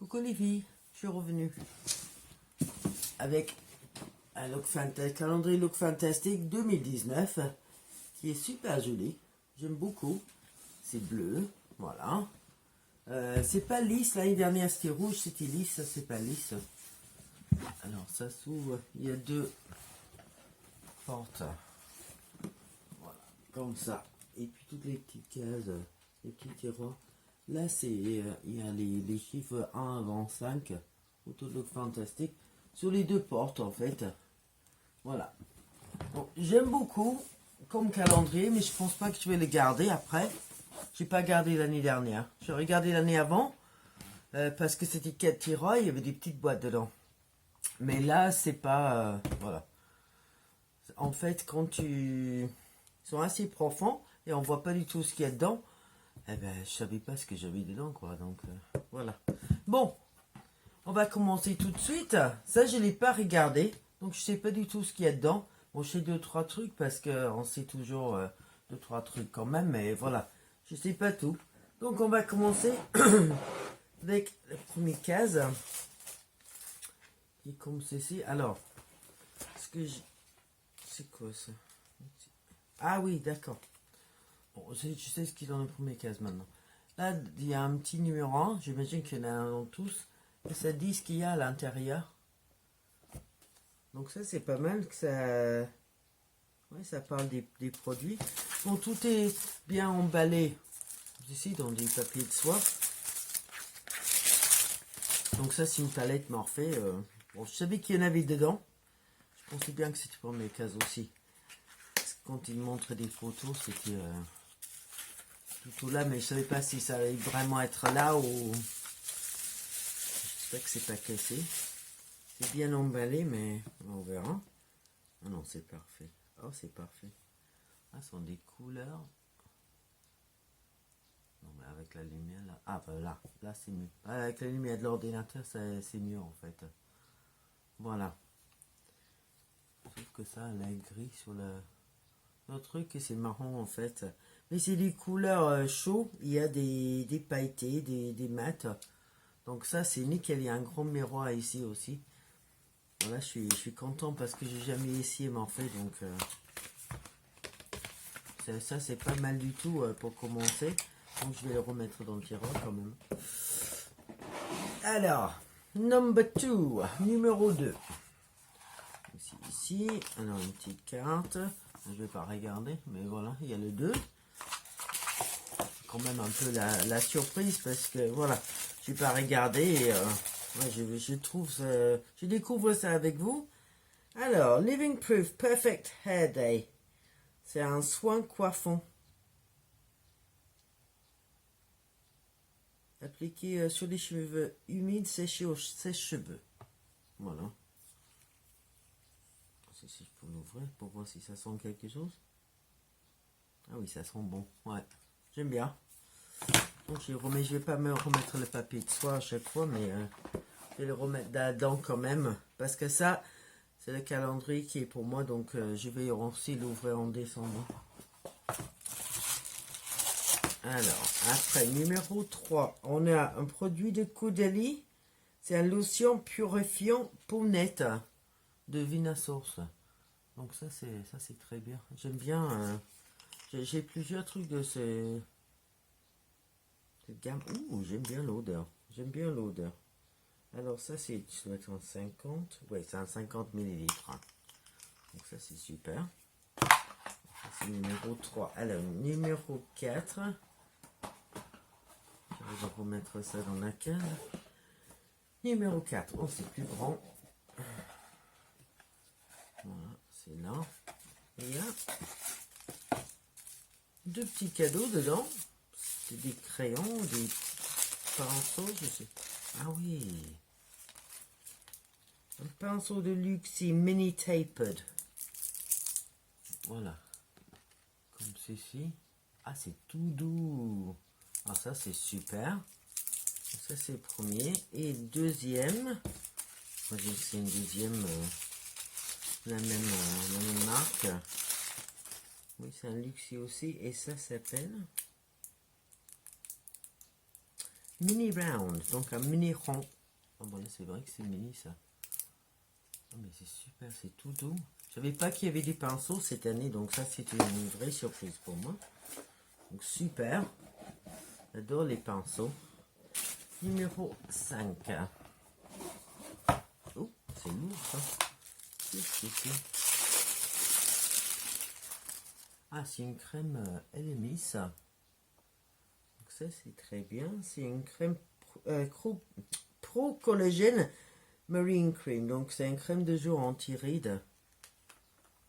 Coucou les filles, je suis revenue avec un calendrier Look Fantastic 2019 qui est super joli. J'aime beaucoup. C'est bleu, voilà. C'est pas lisse, l'année dernière c'était rouge, c'était lisse, ça c'est pas lisse. Alors ça s'ouvre, il y a deux portes. Voilà, comme ça. Et puis toutes les petites cases, les petits tiroirs. Là, il y a les chiffres 1 avant 5, Look Fantastic, sur les deux portes en fait. Voilà. Bon, j'aime beaucoup comme calendrier, mais je pense pas que je vais le garder après. J'ai pas gardé l'année dernière. J'ai regardé l'année avant, parce que c'était 4 tiroirs, il y avait des petites boîtes dedans. Mais là, c'est pas... voilà. En fait, ils sont assez profonds et on voit pas du tout ce qu'il y a dedans. Eh ben, je savais pas ce que j'avais dedans, quoi. Donc, voilà. Bon, on va commencer tout de suite. Ça, je l'ai pas regardé. Donc, je sais pas du tout ce qu'il y a dedans. Bon, je sais 2-3 trucs parce qu'on sait toujours 2-3 trucs quand même. Mais voilà, je sais pas tout. Donc, on va commencer avec la première case. Qui est comme ceci. Alors, c'est quoi ça? Ah oui, d'accord. Bon, je sais ce qu'il y a dans la première case maintenant. Là, il y a un petit numéro 1. J'imagine qu'il y en a un dans tous. Et ça dit ce qu'il y a à l'intérieur. Donc ça, c'est pas mal que ça... Ouais, ça parle des produits. Bon, tout est bien emballé ici dans des papiers de soie. Donc ça, c'est une palette Morphée. Bon, je savais qu'il y en avait dedans. Je pensais bien que c'était pour mes cases aussi. Parce que quand il montre des photos, c'était... tout là, mais je savais pas si ça allait vraiment être là ou... J'espère que c'est pas cassé. C'est bien emballé, mais on verra. Ah non, c'est parfait. Oh, c'est parfait. Ah, ce sont des couleurs. Non, mais avec la lumière, là... Ah, bah là c'est mieux. Ah, avec la lumière de l'ordinateur, c'est mieux, en fait. Voilà. Sauf que ça, elle est gris sur le truc, et c'est marron, en fait. Mais c'est des couleurs chaudes. Il y a des pailletés, des mats. Donc ça, c'est nickel. Il y a un gros miroir ici aussi. Voilà, je suis content parce que j'ai jamais essayé Morphée. Donc ça, c'est pas mal du tout pour commencer. Donc je vais le remettre dans le tiroir quand même. Alors, number 2, numéro 2. Ici, alors une petite carte. Je vais pas regarder, mais voilà, il y a le 2. Quand même un peu la surprise parce que voilà, je vais pas regarder et ouais, je trouve ça, je découvre ça avec vous. Alors, Living Proof Perfect Hair Day. C'est un soin coiffant. Appliqué sur les cheveux humides, séché au sèche-cheveux. Voilà. Si je peux l'ouvrir pour voir si ça sent quelque chose. Ah oui, ça sent bon. Ouais, j'aime bien. Donc je vais pas me remettre le papier de soie à chaque fois, mais je vais le remettre dedans quand même. Parce que ça, c'est le calendrier qui est pour moi. Donc je vais aussi l'ouvrir en décembre. Alors, après, numéro 3, on a un produit de Caudalie. C'est un lotion purifiant peau nette de Vinasource. Donc ça, c'est très bien. J'aime bien. J'ai plusieurs trucs de cette gamme. Ouh, j'aime bien l'odeur. J'aime bien l'odeur. Alors ça, c'est 50. Ouais, c'est un 50 ml. Donc ça, c'est super. C'est numéro 3. Alors, numéro 4. Je vais remettre ça dans la case. Numéro 4. Oh, c'est plus grand. Voilà, c'est là. Et il y a deux petits cadeaux dedans. C'est des crayons, des pinceaux, je sais. Ah oui. Un pinceau de Luxie Mini Tapered. Voilà. Comme ceci. Ah, c'est tout doux. Ah, ça, c'est super. Ça, c'est le premier. Et deuxième. C'est une deuxième. La même marque. Oui, c'est un Luxie aussi. Et ça s'appelle Mini round, donc un mini rond. Oh, bon, là, c'est vrai que c'est mini ça. Oh, mais c'est super, c'est tout doux. Je savais pas qu'il y avait des pinceaux cette année, donc ça c'est une vraie surprise pour moi. Donc super. J'adore les pinceaux. Numéro 5. Oh, c'est lourd ça. Qu'est-ce que c'est? Ah, c'est une crème LMI ça. Donc ça c'est très bien. C'est une crème pro collagène marine cream. Donc c'est une crème de jour anti-rides.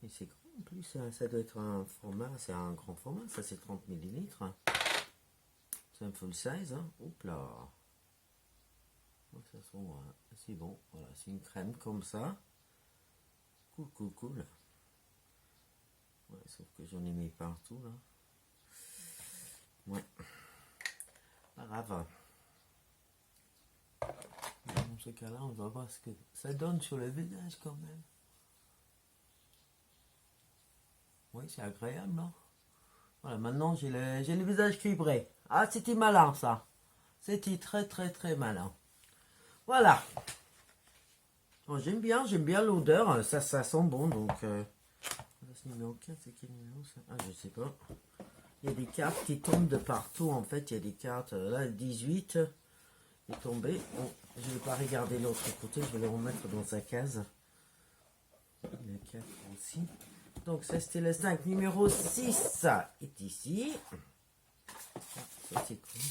Et c'est grand en plus. Ça doit être un format. C'est un grand format. Ça c'est 30 millilitres. C'est un full size. Hein. Oups là. Ça sent, c'est bon. Voilà, c'est une crème comme ça. Cool, cool, cool. Ouais, sauf que j'en ai mis partout là. Ouais. Pas grave. Dans ce cas-là, on va voir ce que ça donne sur le visage quand même. Oui, c'est agréable, non? Voilà, maintenant j'ai le visage fibré. Ah, c'était malin ça. C'était très très très malin. Voilà. Oh, j'aime bien l'odeur. Ça sent bon donc. Ce numéro 4, c'est quel numéro ça? Ah, je sais pas. Il y a des cartes qui tombent de partout en fait. Il y a des cartes. Là, le 18 est tombé. Bon, je ne vais pas regarder l'autre côté. Je vais le remettre dans sa case. Le 4 aussi. Donc, ça c'était le 5. Numéro 6 est ici. Ah, ça c'est cool.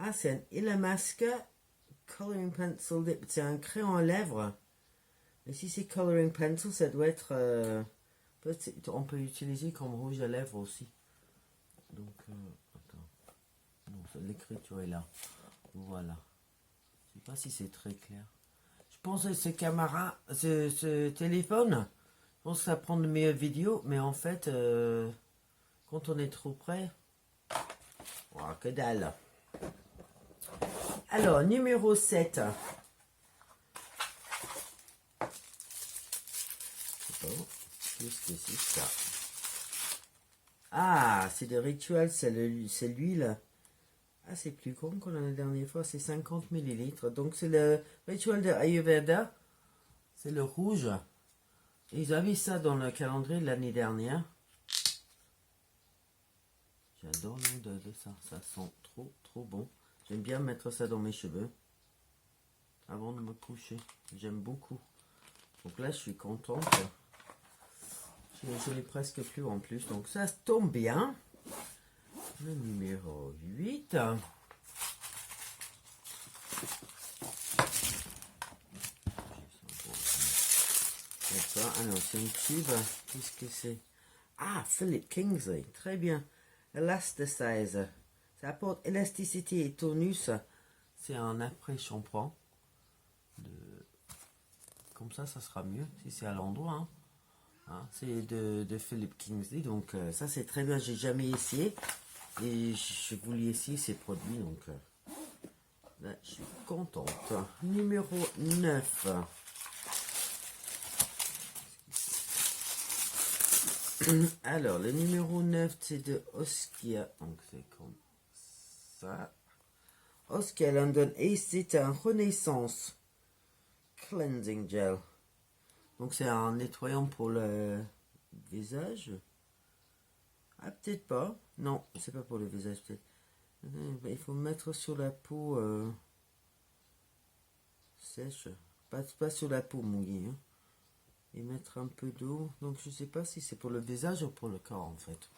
Ah, c'est un Illamasqua Coloring Pencil Dip. C'est un crayon à lèvres. Mais si c'est Coloring Pencil, ça doit être... on peut utiliser comme rouge à lèvres aussi. Donc, attends. Non, l'écriture est là. Voilà. Je sais pas si c'est très clair. Je pense que ce téléphone, je pense que ça prend de meilleures vidéos. Mais en fait, quand on est trop près... Oh, que dalle. Alors, numéro 7. Qu'est-ce que c'est ça? Ah, c'est de Ritual, c'est l'huile. Ah, c'est plus grand qu'on la dernière fois, c'est 50 millilitres. Donc, c'est le Ritual de Ayurveda. C'est le rouge. Ils avaient ça dans le calendrier de l'année dernière. J'adore l'odeur de ça. Ça sent trop, trop bon. J'aime bien mettre ça dans mes cheveux avant de me coucher. J'aime beaucoup. Donc là, je suis contente. Je l'ai presque plus en plus. Donc ça tombe bien. Le numéro 8. Ça. Alors, c'est un tube. Qu'est-ce que c'est? Ah, Philip Kingsley. Très bien. Elasticizer. Ça apporte élasticité et tonus. C'est un après-shampoing. Comme ça sera mieux si c'est à l'endroit. Hein, c'est de Philip Kingsley. Donc ça, c'est très bien. J'ai jamais essayé. Et je voulais essayer ces produits. Donc là, je suis contente. Numéro 9. Alors, le numéro 9, c'est de Oskia. Donc, c'est comme ça. Oskia London. Et c'est un Renaissance Cleansing Gel. Donc, c'est un nettoyant pour le visage. Ah, peut-être pas. Non, c'est pas pour le visage, peut-être. Il faut mettre sur la peau sèche. Pas sur la peau mouillée. Hein. Et mettre un peu d'eau. Donc je sais pas si c'est pour le visage ou pour le corps en fait.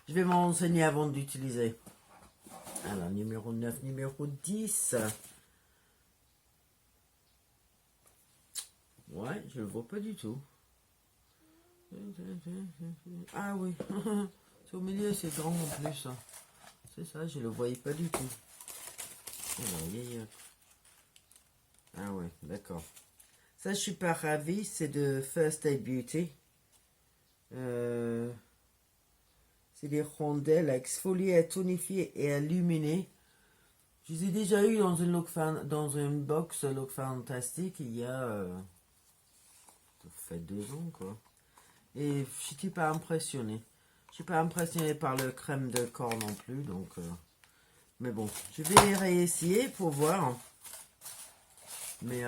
Je vais m'en renseigner avant d'utiliser. Alors numéro 9, numéro 10. Ouais, je le vois pas du tout. Ah oui. C'est au milieu, c'est grand en plus. C'est ça, je le voyais pas du tout. Ah ouais, d'accord. Ça, je suis pas ravie. C'est de First Aid Beauty. C'est des rondelles à exfolier, à tonifier et à illuminer. Je les ai déjà eu dans une box Look Fantastic il y a... ça fait 2 ans, quoi. Et je n'étais pas impressionné. Je suis pas impressionné par le crème de corps non plus, donc... mais bon, je vais réessayer pour voir. Mais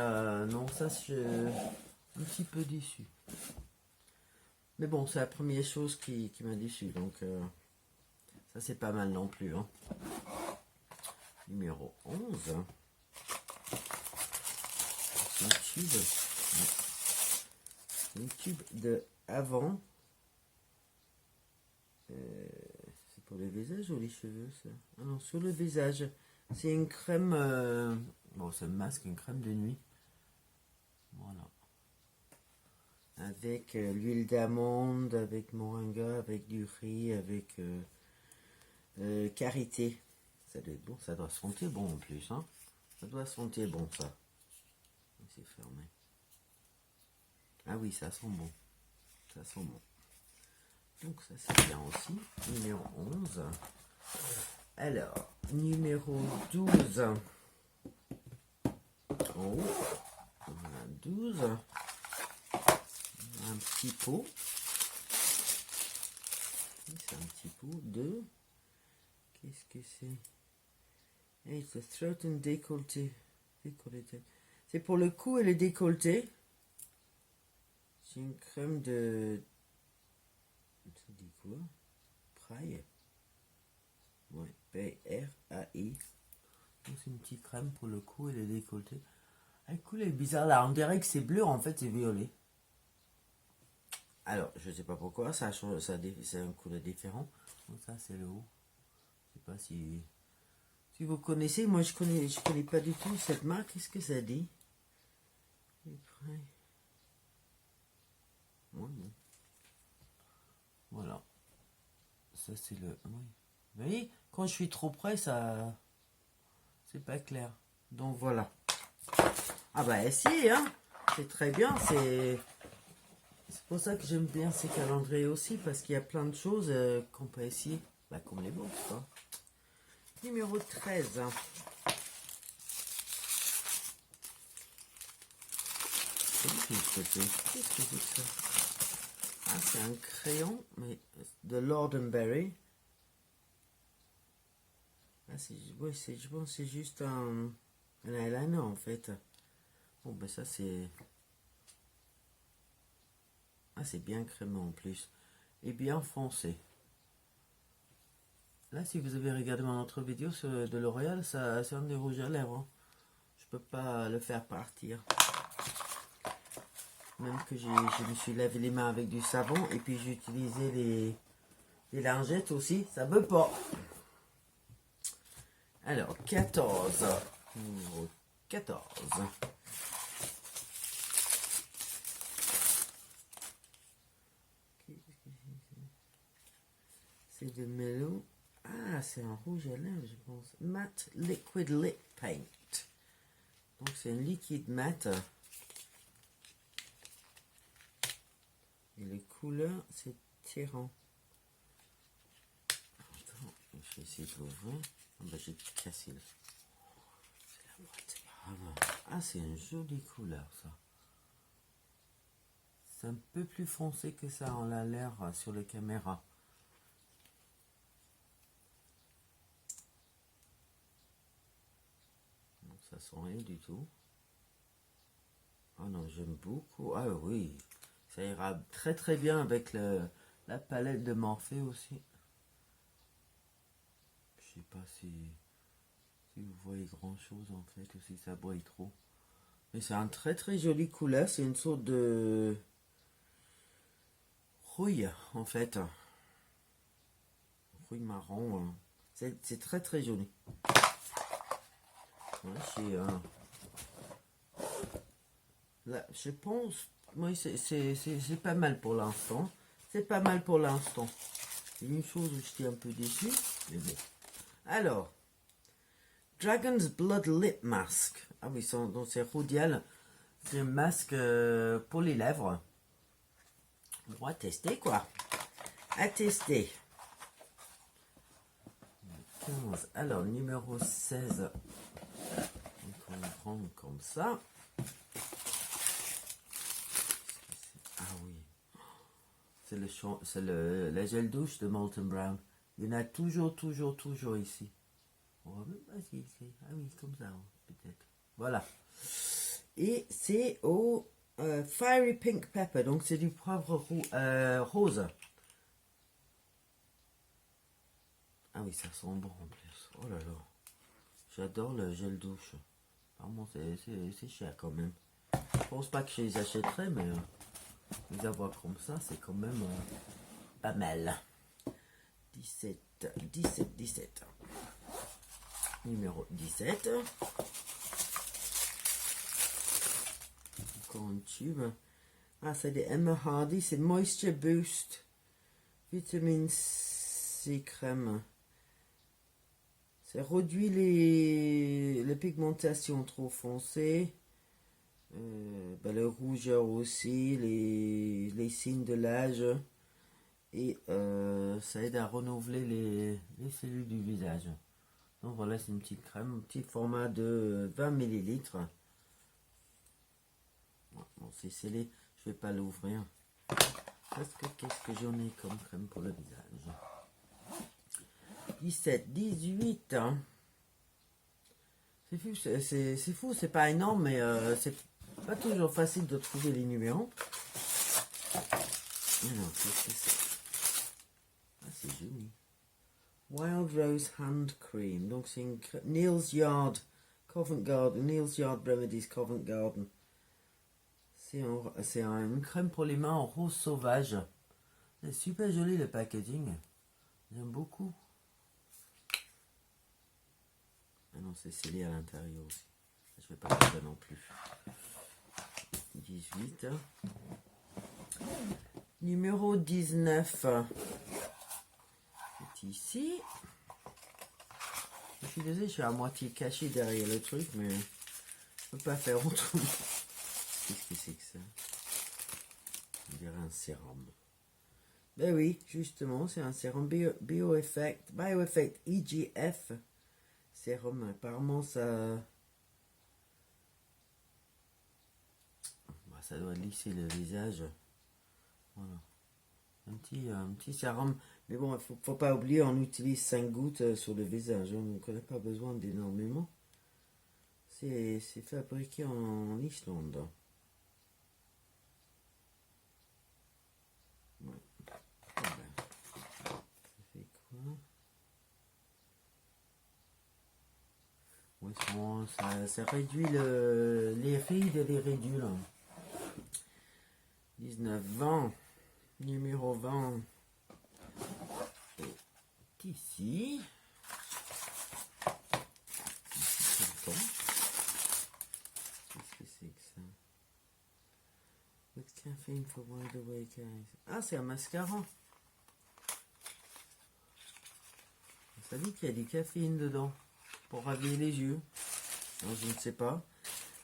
non, ça, je suis un petit peu déçu. Mais bon, c'est la première chose qui m'a déçu, donc ça, c'est pas mal non plus. Hein. Numéro 11. C'est un tube. Un tube de avant. C'est pour le visage ou les cheveux, ça? Ah non, sur le visage. C'est une crème... bon, c'est un masque, une crème de nuit. Voilà. Avec l'huile d'amande, avec moringa, avec du riz, avec karité. Ça doit être bon, ça doit sentir bon en plus. Hein. Ça doit sentir bon, ça. C'est fermé. Ah oui, ça sent bon. Ça sent bon. Donc ça c'est bien aussi. Numéro 11. Alors, numéro 12. En haut. Voilà, 12. Un petit pot. C'est un petit pot de... Qu'est-ce que c'est? Hey, it's a throat and décolleté. Décolleté. C'est pour le cou et le décolleté. C'est une crème de... Ça dit quoi? Praille. Ouais, P-R-A-I. C'est une petite crème pour le cou et le décolleté. Ah, le cou est bizarre là. On dirait que c'est bleu, en fait c'est violet. Alors, je sais pas pourquoi, ça change, c'est un couleur différent. Donc ça c'est le haut. Je sais pas si vous connaissez. Moi je connais pas du tout cette marque. Qu'est-ce que ça dit? Ouais, bon. Voilà. Ça c'est le... Oui. Vous voyez, quand je suis trop près, ça... C'est pas clair. Donc voilà. Ah bah essayez, hein. C'est très bien, c'est pour ça que j'aime bien ces calendriers aussi, parce qu'il y a plein de choses qu'on peut essayer. Bah comme les bourses, quoi. Numéro 13. Qu'est-ce que c'est que ça? Ah, c'est un crayon, mais de Lord & Berry. Ah, ouais, je pense que c'est juste un eyeliner en fait. Bon, ben ça c'est... Ah, c'est bien crémeux en plus. Et bien foncé. Là, si vous avez regardé mon autre vidéo sur de L'Oréal, ça c'est un des rouges à lèvres. Hein. Je peux pas le faire partir. Même que je me suis lavé les mains avec du savon et puis j'ai utilisé les lingettes aussi. Ça veut pas. Alors, 14. Numéro 14. C'est de melon. Ah, c'est un rouge à lèvres, je pense. Matte Liquid Lip Paint. Donc, c'est un liquide mat. Et les couleurs, c'est Terran. Attends, je vais essayer de l'ouvrir. Ah, bah, j'ai cassé là. C'est la boîte. Ah, c'est une jolie couleur, ça. C'est un peu plus foncé que ça en a l'air sur les caméras. Donc, ça sent rien du tout. Oh non, j'aime beaucoup. Ah oui, ça ira très très bien avec la palette de Morphe aussi. Je sais pas si vous voyez grand chose en fait, ou si ça brille trop. Mais c'est un très très joli couleur, c'est une sorte de rouille en fait. Rouille marron. Hein. C'est très très joli. Ouais, là, je pense, oui, c'est pas mal pour l'instant. C'est pas mal pour l'instant. C'est une chose où j'étais un peu déçu, mais bon. Alors, Dragon's Blood Lip Mask. Ah oui, donc c'est Rodial. C'est un masque pour les lèvres. On va tester quoi. À tester. 15. Alors, numéro 16. Donc, on va prendre comme ça. Ah oui. C'est le gel douche de Molten Brown. Il y en a toujours ici. On va même pas si c'est. Ah oui, comme ça, peut-être. Voilà. Et c'est au Fiery Pink Pepper, donc c'est du poivre rose. Ah oui, ça sent bon en plus. Oh là là. J'adore le gel douche. Vraiment, c'est cher quand même. Je pense pas que je les achèterais, mais les avoir comme ça, c'est quand même pas mal. 17. Numéro 17. Encore un tube. Ah, c'est des Emma Hardy, c'est Moisture Boost. Vitamine C crème. Ça réduit les pigmentations trop foncées. Le rougeur aussi, les signes de l'âge. Et ça aide à renouveler les cellules du visage. Donc voilà, c'est une petite crème, un petit format de 20 ml. Bon, c'est scellé, je vais pas l'ouvrir. Parce que qu'est-ce que j'en ai comme crème pour le visage? 17, 18. Hein. C'est fou, c'est pas énorme, mais c'est pas toujours facile de trouver les numéros. Alors, qu'est-ce que c'est? Ah, c'est joli. Wild Rose Hand Cream. Donc, c'est une Neal's Yard, Covent Garden. Neal's Yard Remedies, Covent Garden. C'est une crème pour les mains en rose sauvage. C'est super joli le packaging. J'aime beaucoup. Ah non, c'est scellé à l'intérieur aussi. Je vais pas faire ça non plus. 18. Numéro 19. C'est ici. Je suis désolé, je suis à moitié caché derrière le truc, mais je peux pas faire autrement. Qu'est-ce que c'est que ça? On dirait un sérum. Ben oui, justement, c'est un sérum BioEffect EGF. Sérum, apparemment ça doit lisser le visage. Voilà. Un petit sérum. Mais bon, faut pas oublier, on utilise 5 gouttes sur le visage. Donc on n'a pas besoin d'énormément. C'est fabriqué en Islande. Ouais. Voilà. Ça fait quoi? Ouais, ça réduit les rides et les ridules. 19, 20. Numéro 20 est ici. Qu'est-ce que c'est que ça? With caffeine for wide awake eyes. Ah, c'est un mascara. Ça dit qu'il y a du caféine dedans pour rhabiller les yeux. Non, je ne sais pas.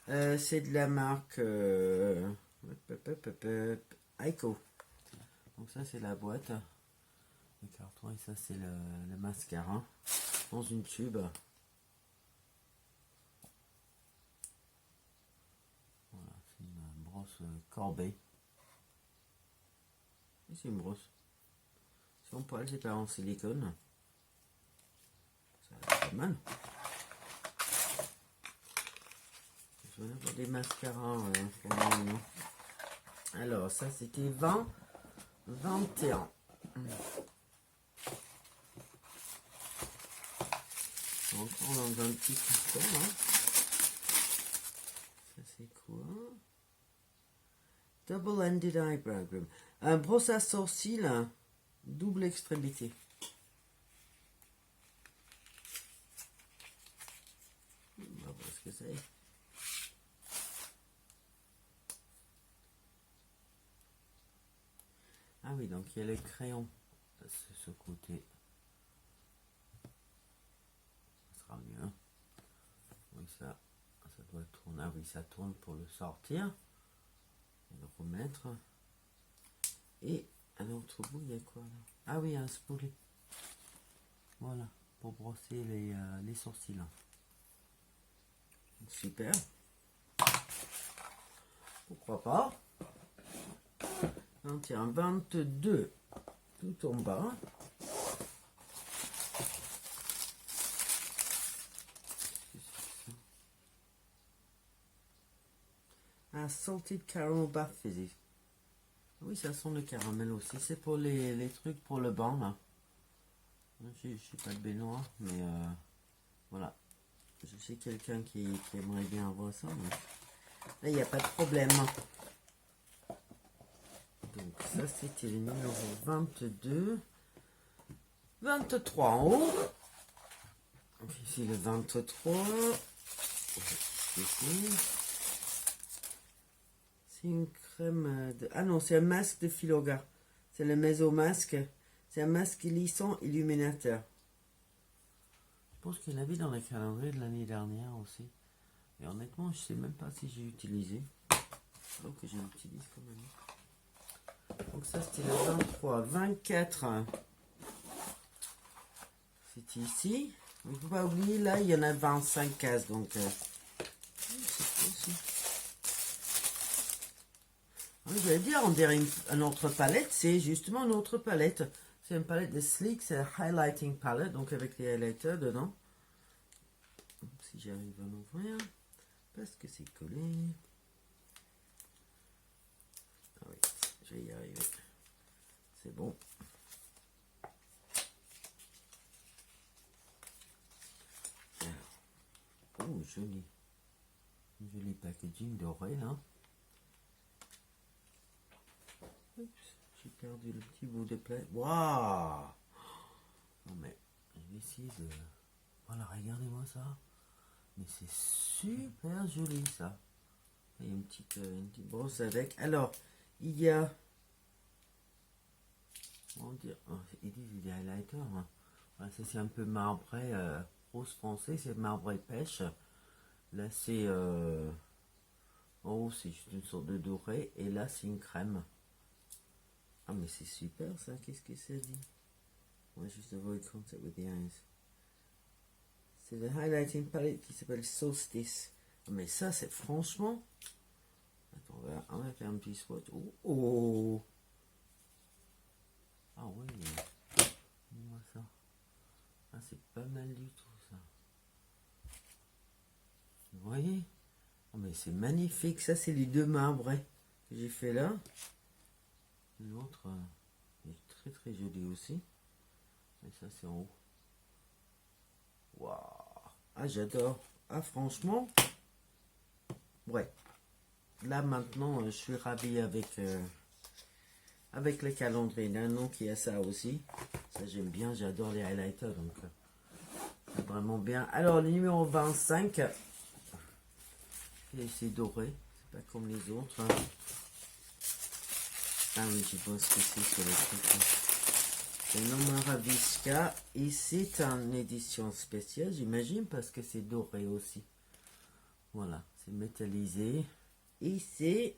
C'est de la marque Aiko. Donc ça c'est la boîte, le carton, et ça c'est le mascara dans une tube. Voilà, c'est une brosse Corbet. Et c'est une brosse. C'est en poil, c'est pas en silicone. Ça a pas mal. Je vais avoir des mascaras pour le moment. Alors ça c'était 20. 21. Encore dans un petit carton. Hein. Ça c'est quoi? Double-ended eyebrow groom. Un brosse à sourcils, double extrémité. On va voir ce que c'est. Ah oui, donc il y a le crayon de ce côté. Ça sera mieux. Oui, ça doit tourner. Ah oui, ça tourne pour le sortir. Et le remettre. Et à l'autre bout, il y a quoi là? Ah oui, un spoolie. Voilà, pour brosser les sourcils. Super. Pourquoi pas? 21, 22, tout en bas. Un salted caramel bath fizzy. Oui, ça sent le caramel aussi. C'est pour les trucs pour le bain, là. Je ne suis pas de baignoire, mais voilà. Je sais quelqu'un qui aimerait bien avoir ça, mais là, il n'y a pas de problème. Donc, ça, c'était le numéro 22. 23 en haut. Ici, le 23. Ici. C'est une crème de... Ah non, c'est un masque de Filorga. C'est le Meso Masque. C'est un masque lissant illuminateur. Je pense qu'il y en avait dans le calendrier de l'année dernière aussi. Et honnêtement, je ne sais même pas si j'ai utilisé. Donc je l'utilise quand même. Donc ça, c'était le 23. 24. C'est ici. Il ne faut pas oublier, là, il y en a 25 cases. Donc, c'est aussi. Je vais dire, on dirait une autre palette, c'est justement une autre palette. C'est une palette de Sleek, c'est la Highlighting Palette, donc avec les highlighters dedans. Si j'arrive à l'ouvrir, parce que c'est collé. Ah oui, je vais y arriver. C'est bon. Alors. Oh, joli. Joli packaging doré, là. Oups, j'ai perdu le petit bout de plaie. Waouh! Non mais, je vais essayer de... Voilà, regardez-moi ça. Mais c'est super joli ça. Il y a une petite brosse avec. Alors, il y a... On dirait... Oh, ils disent des highlighters. Hein. Voilà, ça c'est un peu marbré, rose foncé, c'est marbré pêche. Là c'est... En haut c'est juste une sorte de doré. Et là c'est une crème. Ah mais c'est super ça, qu'est-ce que ça dit? Moi juste avoid contact with the eyes. C'est le highlighting palette qui s'appelle Solstice. Ah, mais ça c'est franchement... Attends, on va faire un petit swatch. Oh, oh. Ah oui. Dis-moi ça. Ah c'est pas mal du tout ça. Vous voyez? Oh mais c'est magnifique. Ça c'est les deux marbres que j'ai fait là. L'autre est très très joli aussi. Mais ça c'est en haut. Waouh. Ah j'adore. Ah franchement. Ouais. Là maintenant je suis ravi avec le calendrier. Il y a un nom qui a ça aussi. Ça j'aime bien. J'adore les highlighters. Donc c'est vraiment bien. Alors le numéro 25. Et c'est doré. C'est pas comme les autres. Hein. Ah oui, je pense que c'est sur le truc. C'est Nomara Visca et c'est une édition spéciale, j'imagine, parce que c'est doré aussi. Voilà, c'est métallisé. Et c'est...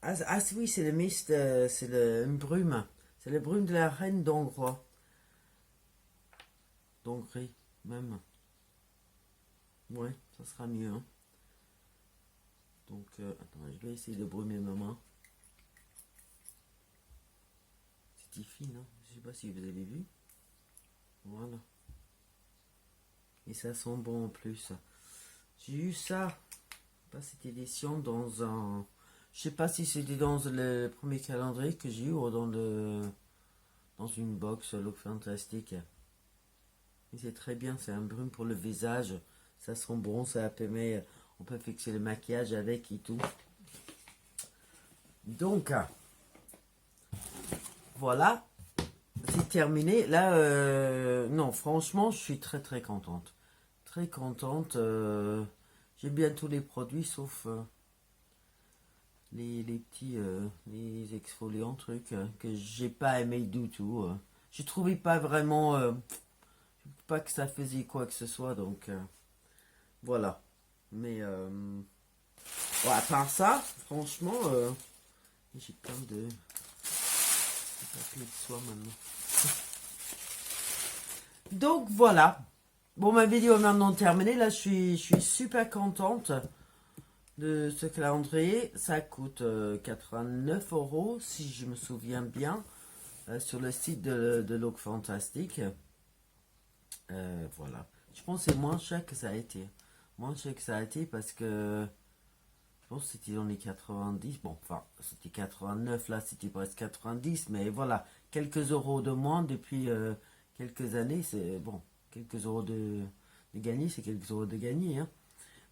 Ah oui, c'est le mist, c'est le brume. C'est le brume de la reine d'Hongrie. D'Hongrie, même. Ouais, ça sera mieux. Hein. Donc, attends, je vais essayer de brumer ma main. C'est Tiffy, non? Je sais pas si vous avez vu. Voilà. Et ça sent bon en plus. J'ai eu ça, pas cette édition, dans un... Je sais pas si c'était dans le premier calendrier que j'ai eu ou dans une box Look Fantastic. Et c'est très bien, c'est un brume pour le visage. Ça sent bon, ça permet... On peut fixer le maquillage avec et tout. Donc, voilà. C'est terminé. Là, non, franchement, je suis très très contente. Très contente. J'aime bien tous les produits, sauf les petits les exfoliants, trucs que j'ai pas aimé du tout. Je trouvais pas vraiment... pas que ça faisait quoi que ce soit, donc... voilà. Mais bon, à part ça, franchement, j'ai plein de papier de soie maintenant. Donc voilà. Bon, ma vidéo est maintenant terminée. Là, je suis super contente ce calendrier, ça coûte 89 € si je me souviens bien, sur le site de Look Fantastic. Voilà. Je pense que c'est moins cher que ça a été. Moins cher que ça a été parce que je pense que c'était dans les 90. Bon, enfin, c'était 89, là c'était presque 90, mais voilà, quelques euros de moins depuis quelques années, c'est bon, quelques euros de gagner, c'est quelques euros de gagner, hein.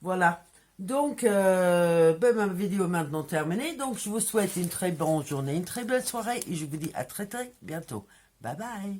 Voilà. Donc, ben, ma vidéo est maintenant terminée. Donc, je vous souhaite une très bonne journée, une très belle soirée et je vous dis à très très bientôt. Bye bye.